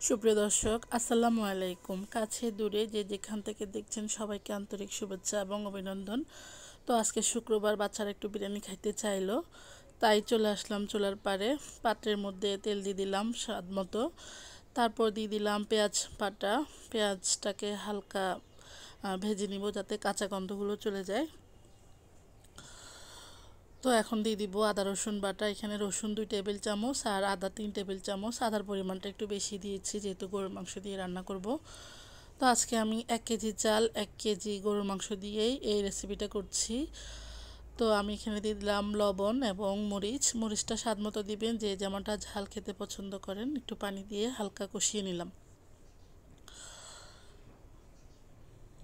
সুপ্রিয় দর্শক, আসসালামু আলাইকুম। কাছে দূরে যে যেখান থেকে দেখছেন সবাইকে আন্তরিক শুভেচ্ছা এবং অভিনন্দন। তো আজকে শুক্রবার, বাচ্চারা একটু বিরিয়ানি খাইতে চাইলো, তাই চলে আসলাম চুলার পাড়ে। পাত্রের মধ্যে তেল দিয়ে দিলাম স্বাদ মতো, তারপর দিয়ে দিলাম পেঁয়াজ বাটা। পেঁয়াজটাকে হালকা ভেজে নিব যাতে কাঁচা গন্ধগুলো চলে যায়। তো এখন দিয়ে দিব আদা রসুন বাটা। এখানে রসুন 2 টেবিল চামচ আর আদা 3 টেবিল চামচ। আদার পরিমাণটা একটু বেশি দিয়েছি যেহেতু গরুর মাংস দিয়ে রান্না করব। তো আজকে আমি 1 কেজি চাল 1 কেজি গরুর মাংস দিয়েই এই রেসিপিটা করছি। তো আমি এখানে দিয়ে দিলাম লবণ এবং মরিচটা স্বাদ মতো দিবেন, যে যেমনটা ঝাল খেতে পছন্দ করেন। একটু পানি দিয়ে হালকা কষিয়ে নিলাম।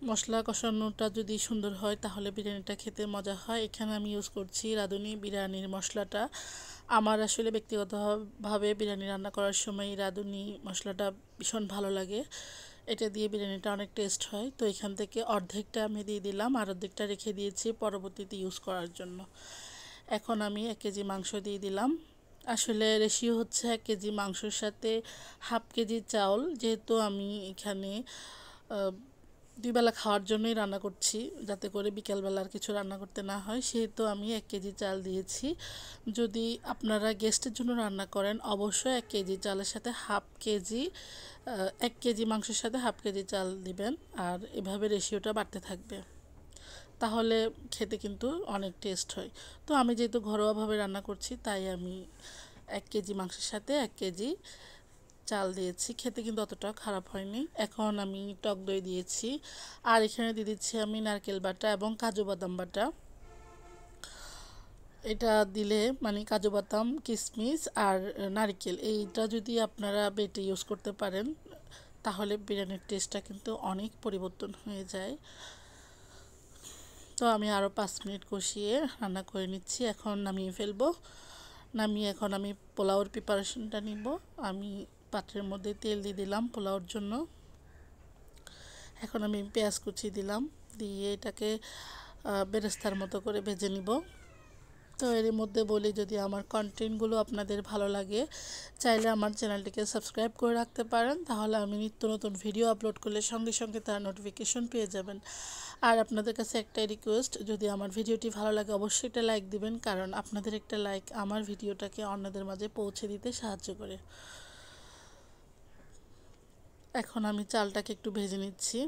মশলা কষানোটা যদি সুন্দর হয় তাহলে বিরিয়ানিটা খেতে মজা হয়। এখানে আমি ইউজ করছি রাঁধুনি বিরিয়ানির মশলাটা। আমার আসলে ব্যক্তিগতভাবে বিরিয়ানি রান্না করার সময় রাঁধুনি মশলাটা ভীষণ ভালো লাগে। এটা দিয়ে বিরিয়ানিটা অনেক টেস্ট হয়। তো এখান থেকে অর্ধেকটা আমি দিয়ে দিলাম আর অর্ধেকটা রেখে দিয়েছি পরবর্তীতে ইউজ করার জন্য। এখন আমি 1 কেজি মাংস দিয়ে দিলাম। আসলে রেশিও হচ্ছে 1 কেজি মাংসের সাথে হাফ কেজি চাউল। যেহেতু আমি এখানে 2 বেলা খাওয়ার জন্যই রান্না করছি, যাতে করে বিকেলবেলা আর কিছু রান্না করতে না হয়, সেহেতু আমি 1 কেজি চাল দিয়েছি। যদি আপনারা গেস্টের জন্য রান্না করেন অবশ্যই 1 কেজি চালের সাথে হাফ কেজি 1 কেজি মাংসের সাথে হাফ কেজি চাল দিবেন, আর এভাবে রেশিওটা বাড়তে থাকবে, তাহলে খেতে কিন্তু অনেক টেস্ট হয়। তো আমি যেহেতু ঘরোয়াভাবে রান্না করছি তাই আমি 1 কেজি মাংসের সাথে 1 কেজি চাল দিয়েছি। খেতে কিন্তু অতটা খারাপ হয়নি। এখন আমি টক দই দিয়েছি আর এখানে দিয়ে দিচ্ছি আমি নারকেল বাটা এবং কাজু বাদাম বাটা। এটা দিলে মানে কাজু বাদাম, কিশমিশ আর নারকেল, এইটা যদি আপনারা বেটে ইউজ করতে পারেন তাহলে বিরিয়ানির টেস্টটা কিন্তু অনেক পরিবর্তন হয়ে যায়। তো আমি আরও 5 মিনিট কষিয়ে রান্না করে নিচ্ছি। এখন নামিয়ে ফেলবো। এখন আমি পোলাওর প্রিপারেশনটা নিব। আমি পাত্রের মধ্যে তেল দিয়ে দিলাম পোলাওর জন্য। এখন আমি পেঁয়াজ কুচি দিলাম, দিয়ে এটাকে বেরেস্তার মতো করে ভেজে নিব। তো এর মধ্যে বলি, যদি আমার কন্টেন্টগুলো আপনাদের ভালো লাগে চাইলে আমার চ্যানেলটিকে সাবস্ক্রাইব করে রাখতে পারেন, তাহলে আমি নিত্য নতুন ভিডিও আপলোড করলে সঙ্গে সঙ্গে তার নোটিফিকেশন পেয়ে যাবেন। আর আপনাদের কাছে একটাই রিকোয়েস্ট, যদি আমার ভিডিওটি ভালো লাগে অবশ্যই একটা লাইক দিবেন, কারণ আপনাদের একটা লাইক আমার ভিডিওটাকে অন্যদের মাঝে পৌঁছে দিতে সাহায্য করে। এখন আমি চালটাকে একটু ভেজে নিচ্ছি।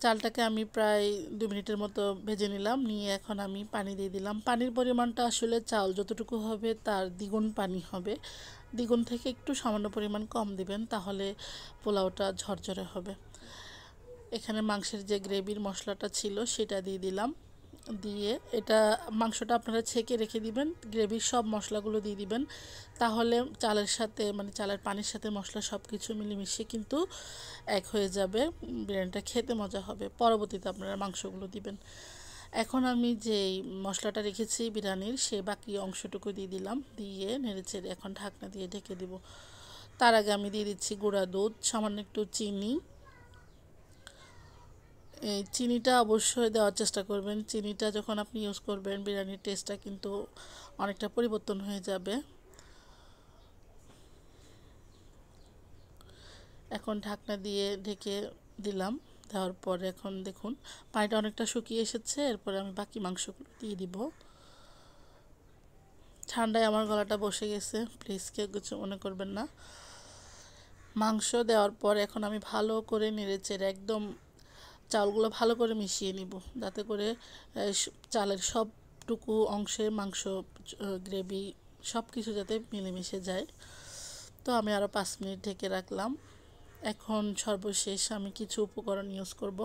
চালটাকে আমি প্রায় 2 মিনিটের মতো ভেজে নিলাম। নিয়ে এখন আমি পানি দিয়ে দিলাম। পানির পরিমাণটা আসলে চাউল যতটুকু হবে তার দ্বিগুণ পানি হবে। দ্বিগুণ থেকে একটু সামান্য পরিমাণ কম দিবেন, তাহলে পোলাওটা ঝরঝরে হবে। এখানে মাংসের যে গ্রেভির মশলাটা ছিল সেটা দিয়ে দিলাম। দিয়ে এটা মাংসটা আপনারা ছেঁকে রেখে দিবেন, গ্রেভির সব মশলাগুলো দিয়ে দিবেন, তাহলে চালের সাথে মানে চালের পানির সাথে মশলা সব কিছু মিলেমিশে কিন্তু এক হয়ে যাবে, বিরিয়ানিটা খেতে মজা হবে। পরবর্তীতে আপনারা মাংসগুলো দিবেন। এখন আমি যেই মশলাটা রেখেছি বিরিয়ানির, সে বাকি অংশটুকু দিয়ে দিলাম, দিয়ে নেড়েচেড়ে এখন ঢাকনা দিয়ে ঢেকে দেব। তার আগে আমি দিয়ে দিচ্ছি গুঁড়া দুধ, সামান্য একটু চিনি। এই চিনিটা অবশ্যই দেওয়ার চেষ্টা করবেন। চিনিটা যখন আপনি ইউজ করবেন বিরিয়ানির টেস্টটা কিন্তু অনেকটা পরিবর্তন হয়ে যাবে। এখন ঢাকনা দিয়ে ঢেকে দিলাম। দেওয়ার পরে এখন দেখুন পানিটা অনেকটা শুকিয়ে এসেছে। এরপরে আমি বাকি মাংসগুলো দিয়ে দিব। ঠান্ডায় আমার গলাটা বসে গেছে, প্লিজ কেউ কিছু মনে করবেন না। মাংস দেওয়ার পর এখন আমি ভালো করে নেড়েচেড়ে একদম চাউলগুলো ভালো করে মিশিয়ে নিব, যাতে করে চালের সবটুকু অংশে মাংস, গ্রেভি সব কিছু যাতে মিলেমিশে যায়। তো আমি আরও 5 মিনিট ঢেকে রাখলাম। এখন সর্বশেষ আমি কিছু উপকরণ ইউজ করব।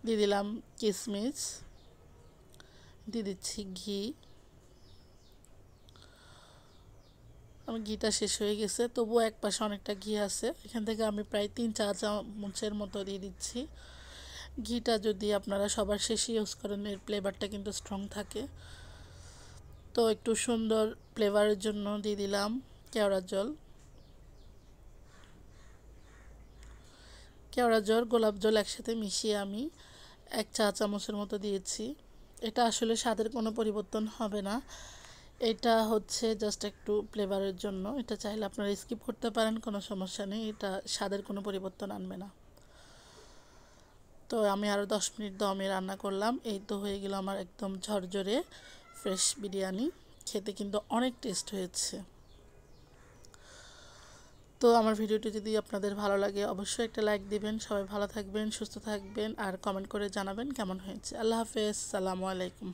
দিয়ে দিলাম কিশমিশ, দিয়ে দিচ্ছি ঘি। আমি ঘিটা শেষ হয়ে গেছে, তবুও এক পাশে অনেকটা ঘি আছে, এখান থেকে আমি প্রায় 3-4 চামচের মতো দিয়ে দিচ্ছি। ঘিটা যদি আপনারা সবার শেষে ইউজ করেন এর ফ্লেভারটা কিন্তু স্ট্রং থাকে। তো একটু সুন্দর ফ্লেভারের জন্য দিয়ে দিলাম কেওড়া জল। গোলাপ জল একসাথে মিশিয়ে আমি 1 চা চামচের মতো দিয়েছি। এটা আসলে স্বাদের কোনো পরিবর্তন হবে না, এটা হচ্ছে জাস্ট একটু ফ্লেভারের জন্য, এটা চাইলে আপনারা স্কিপ করতে পারেন, কোনো সমস্যা নেই, এটা স্বাদের কোনো পরিবর্তন আনবে না। তো আমি আরও 10 মিনিট দমে রান্না করলাম। এই তো হয়ে গেল আমার একদম ঝরঝরে ফ্রেশ বিরিয়ানি। খেতে কিন্তু অনেক টেস্ট হয়েছে। তো আমার ভিডিওটি যদি আপনাদের ভালো লাগে অবশ্যই একটা লাইক দিবেন। সবাই ভালো থাকবেন, সুস্থ থাকবেন, আর কমেন্ট করে জানাবেন কেমন হয়েছে। আল্লাহ হাফেজ, সালামু আলাইকুম।